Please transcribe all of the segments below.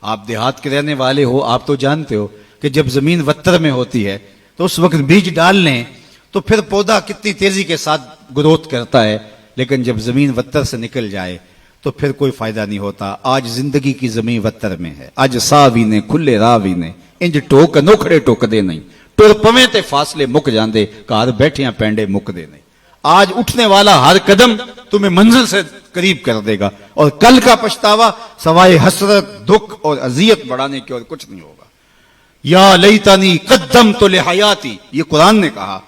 آپ دیہات کے رہنے والے ہو، آپ تو جانتے ہو کہ جب زمین وتر میں ہوتی ہے تو اس وقت بیج ڈال لیں تو پھر پودا کتنی تیزی کے ساتھ گروتھ کرتا ہے، لیکن جب زمین وتر سے نکل جائے تو پھر کوئی فائدہ نہیں ہوتا۔ آج زندگی کی زمین وتر میں ہے، اج ساوی نے کھلے راوی نے انج ٹوک نوکھڑے ٹوک دے نہیں، ٹر پویں تے فاصلے مک جاندے، گھر بیٹھیاں پینڈے مک دے نہیں۔ آج اٹھنے والا ہر قدم تمہیں منزل سے قریب کر دے گا، اور کل کا پچھتاوا سوائے حسرت، دکھ اور اذیت بڑھانے کے اور کچھ نہیں ہوگا۔ یا لیتنی قدمت لحیاتی، یہ قرآن نے کہا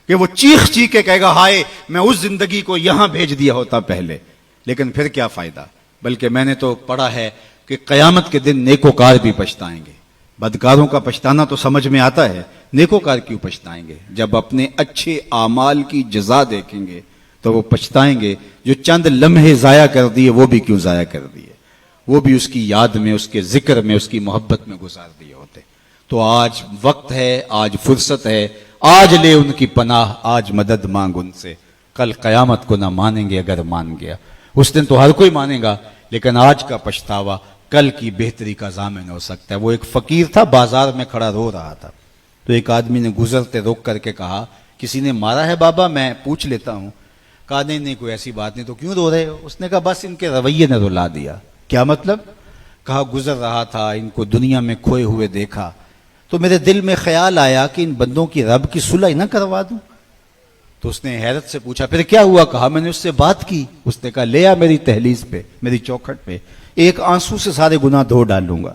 کہ وہ چیخ چیخ کے کہے گا ہائے میں اس زندگی کو یہاں بھیج دیا ہوتا پہلے، لیکن پھر کیا فائدہ۔ بلکہ میں نے تو پڑھا ہے کہ قیامت کے دن نیکوکار بھی پچھتائیں گے۔ بدکاروں کا پچھتانا تو سمجھ میں آتا ہے، نیکوکار کیوں پچھتائیں گے؟ جب اپنے اچھے اعمال کی جزا دیکھیں گے تو وہ پچھتائیں گے، جو چند لمحے ضائع کر دیے وہ بھی کیوں ضائع کر دیے، وہ بھی اس کی یاد میں، اس کے ذکر میں، اس کی محبت میں گزار دیے ہوتے۔ تو آج وقت ہے، آج فرصت ہے، آج لے ان کی پناہ، آج مدد مانگ ان سے، کل قیامت کو نہ مانیں گے اگر مان گیا۔ اس دن تو ہر کوئی مانے گا، لیکن آج کا پچھتاوا کل کی بہتری کا ضامن ہو سکتا ہے۔ وہ ایک فقیر تھا، بازار میں کھڑا رو رہا تھا، تو ایک آدمی نے گزرتے روک کر کے کہا کسی نے مارا ہے بابا؟ میں پوچھ لیتا ہوں۔ کہا نہیں کوئی ایسی بات نہیں، تو کیوں رو رہے ہو؟ اس نے کہا بس ان کے رویے نے رلا دیا۔ کیا مطلب؟ کہا گزر رہا تھا، ان کو دنیا میں کھوئے ہوئے دیکھا تو میرے دل میں خیال آیا کہ ان بندوں کی رب کی صلح نہ کروا دوں۔ تو اس نے حیرت سے پوچھا پھر کیا ہوا؟ کہا میں نے اس سے بات کی۔ اس نے کہا لے آ میری دہلیز پہ، میری چوکھٹ پہ، ایک آنسو سے سارے گناہ دھو ڈالوں گا۔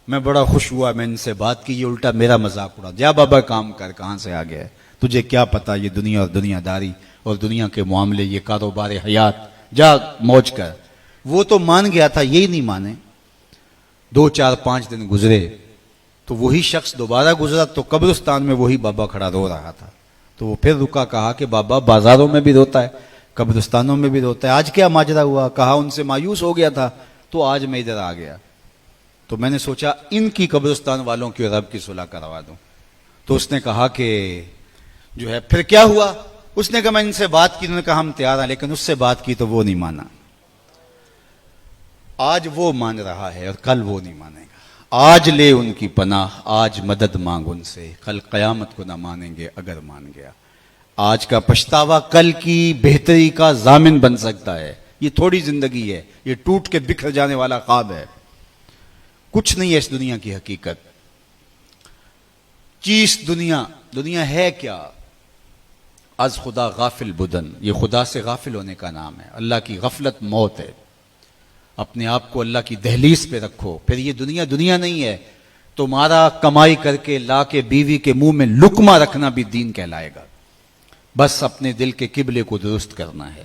میں بڑا خوش ہوا، میں ان سے بات کی، یہ الٹا میرا مذاق اڑا۔ جا بابا کام کر، کہاں سے آ گیا ہے تجھے کیا پتا یہ دنیا اور دنیا داری اور دنیا کے معاملے، یہ کاروبار حیات، جا موج کر۔ وہ تو مان گیا تھا، یہی نہیں مانے۔ 2 4 5 دن گزرے تو وہی شخص دوبارہ گزرا تو قبرستان میں وہی بابا کھڑا رو رہا تھا۔ تو وہ پھر رکا، کہا کہ بابا بازاروں میں بھی روتا ہے، قبرستانوں میں بھی روتا ہے، آج کیا ماجرا ہوا؟ کہا ان سے مایوس ہو گیا تھا تو آج میں ادھر آ گیا، تو میں نے سوچا ان کی قبرستان والوں کی رب کی صلح کروا دوں۔ تو اس نے کہا کہ جو ہے پھر کیا ہوا؟ اس نے کہا میں ان سے بات کی، انہوں نے کہا ہم تیار ہیں، لیکن اس سے بات کی تو وہ نہیں مانا۔ آج وہ مان رہا ہے اور کل وہ نہیں مانے گا۔ آج لے ان کی پناہ، آج مدد مانگ ان سے، کل قیامت کو نہ مانیں گے اگر مان گیا۔ آج کا پچھتاوا کل کی بہتری کا ضامن بن سکتا ہے۔ یہ تھوڑی زندگی ہے، یہ ٹوٹ کے بکھر جانے والا خواب ہے، کچھ نہیں ہے اس دنیا کی حقیقت۔ چیز دنیا ہے کیا؟ از خدا غافل بدن، یہ خدا سے غافل ہونے کا نام ہے۔ اللہ کی غفلت موت ہے۔ اپنے آپ کو اللہ کی دہلیز پہ رکھو، پھر یہ دنیا نہیں ہے۔ تمہارا کمائی کر کے لا کے بیوی کے منہ میں لقمہ رکھنا بھی دین کہلائے گا۔ بس اپنے دل کے قبلے کو درست کرنا ہے۔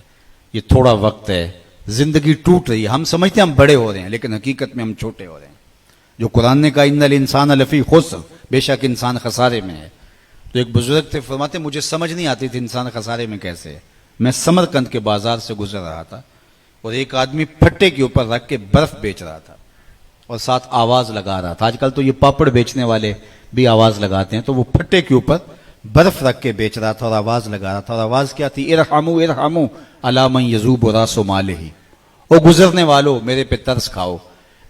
یہ تھوڑا وقت ہے، زندگی ٹوٹ رہی ہے، ہم سمجھتے ہیں ہم بڑے ہو رہے ہیں، لیکن حقیقت میں ہم چھوٹے ہو رہے ہیں۔ جو قرآن نے کہا ان الانسان لفی خسر، بے شک انسان خسارے میں ہے۔ تو ایک بزرگ تھے، فرماتے مجھے سمجھ نہیں آتی تھی انسان خسارے میں کیسے ہے۔ میں سمرقند کے بازار سے گزر رہا تھا اور ایک آدمی پھٹے کے اوپر رکھ کے برف بیچ رہا تھا اور ساتھ آواز لگا رہا تھا۔ آج کل تو یہ پاپڑ بیچنے والے بھی آواز لگاتے ہیں، تو وہ پھٹے کے اوپر برف رکھ کے بیچ رہا تھا اور آواز لگا رہا تھا۔ اور آواز کیا تھی؟ ارحموا ارحموا علی من یذوب راس مالہ، او گزرنے والو میرے پہ ترس کھاؤ،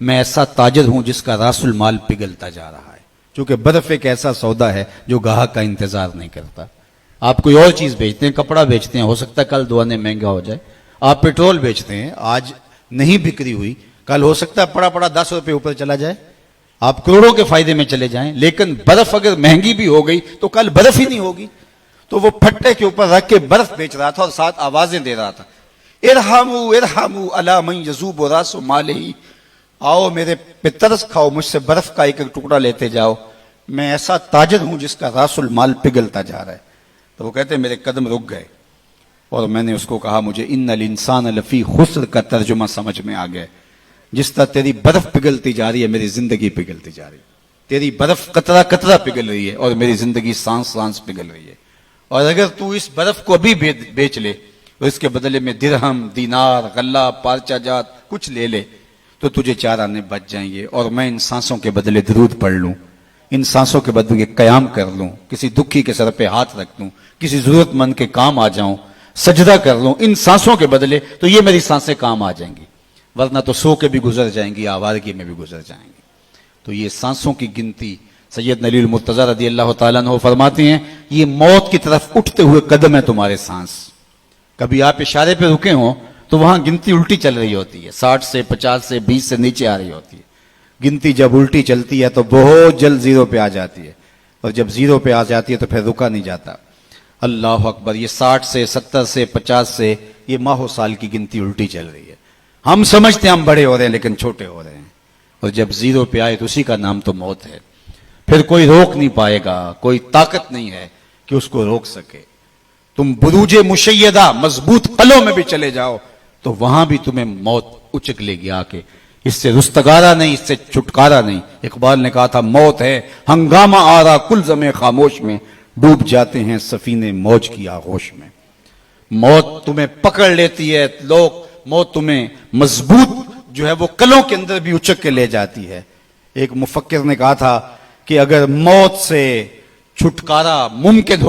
میں ایسا تاجر ہوں جس کا راس المال پگھلتا جا رہا ہے۔ چونکہ برف ایک ایسا سودا ہے جو گاہک کا انتظار نہیں کرتا۔ آپ کوئی اور چیز بیچتے ہیں، کپڑا بیچتے ہیں، ہو سکتا ہے کل دو آنے مہنگا ہو جائے۔ آپ پیٹرول بیچتے ہیں، آج نہیں بکری ہوئی، کل ہو سکتا ہے پڑا 10 روپے اوپر چلا جائے، آپ کروڑوں کے فائدے میں چلے جائیں، لیکن برف اگر مہنگی بھی ہو گئی تو کل برف ہی نہیں ہوگی۔ تو وہ پھٹے کے اوپر رکھ کے برف بیچ رہا تھا اور ساتھ آوازیں دے رہا تھا، ارحموا ارحموا علی من یذوب راس مالہ، آؤ میرے پہ ترس کھاؤ، مجھ سے برف کا ایک ٹکڑا لیتے جاؤ، میں ایسا تاجر ہوں جس کا راس المال پگھلتا جا رہا ہے۔ تو وہ کہتے ہیں میرے قدم رک گئے اور میں نے اس کو کہا مجھے ان الانسان لفی خسر کا ترجمہ سمجھ میں آ گیا۔ جس طرح تیری برف پگھلتی جا رہی ہے میری زندگی پگھلتی جا رہی ہے، تیری برف قطرہ قطرہ پگھل رہی ہے اور میری زندگی سانس سانس پگھل رہی ہے۔ اور اگر تو اس برف کو بھی بیچ لے اور اس کے بدلے میں درہم، دینار، غلہ، پارچہ جات کچھ لے لے تو تجھے 4 آنے بچ جائیں گے، اور میں ان سانسوں کے بدلے درود پڑھ لوں، ان سانسوں کے بدلے قیام کر لوں، کسی دکھی کے سر پہ ہاتھ رکھ دوں، کسی ضرورت مند کے کام آ جاؤں، سجدہ کر لوں ان سانسوں کے بدلے، تو یہ میری سانسیں کام آ جائیں گی۔ ورنہ تو سو کے بھی گزر جائیں گی, آوارگی میں بھی گزر جائیں گے. تو یہ سانسوں کی گنتی سید علی المرتضی رضی اللہ تعالیٰ عنہ فرماتے ہیں یہ موت کی طرف اٹھتے ہوئے قدم ہے تمہارے سانس. کبھی آپ اشارے پہ رکے ہوں تو وہاں گنتی الٹی چل رہی ہوتی ہے, 60 سے 50 سے 20 سے نیچے آ رہی ہوتی ہے. گنتی جب الٹی چلتی ہے تو بہت جلد زیرو پہ آ جاتی ہے, اور جب زیرو پہ آ جاتی ہے تو پھر رکا نہیں جاتا. اللہ اکبر, یہ 60 سے 70 سے 50 سے یہ ماہ و سال کی گنتی الٹی چل رہی ہے. ہم سمجھتے ہیں ہم بڑے ہو رہے ہیں لیکن چھوٹے ہو رہے ہیں, اور جب زیرو پہ آئے تو اسی کا نام تو موت ہے. پھر کوئی روک نہیں پائے گا, کوئی طاقت نہیں ہے کہ اس کو روک سکے. تم بروج مشیدہ مضبوط قلعوں میں بھی چلے جاؤ تو وہاں بھی تمہیں موت اچک لے گی آ کے. اس سے رستگارا نہیں, اس سے چھٹکارا نہیں. اقبال نے کہا تھا موت ہے ہنگامہ آرا کل زمے خاموش میں, ڈوب جاتے ہیں سفینے موج کی آغوش میں. موت تمہیں پکڑ لیتی ہے, موت تمہیں مضبوط جو ہے وہ قلعوں کے اندر بھی اچک کے لے جاتی ہے. ایک مفکر نے کہا تھا کہ اگر موت سے چھٹکارا ممکن ہو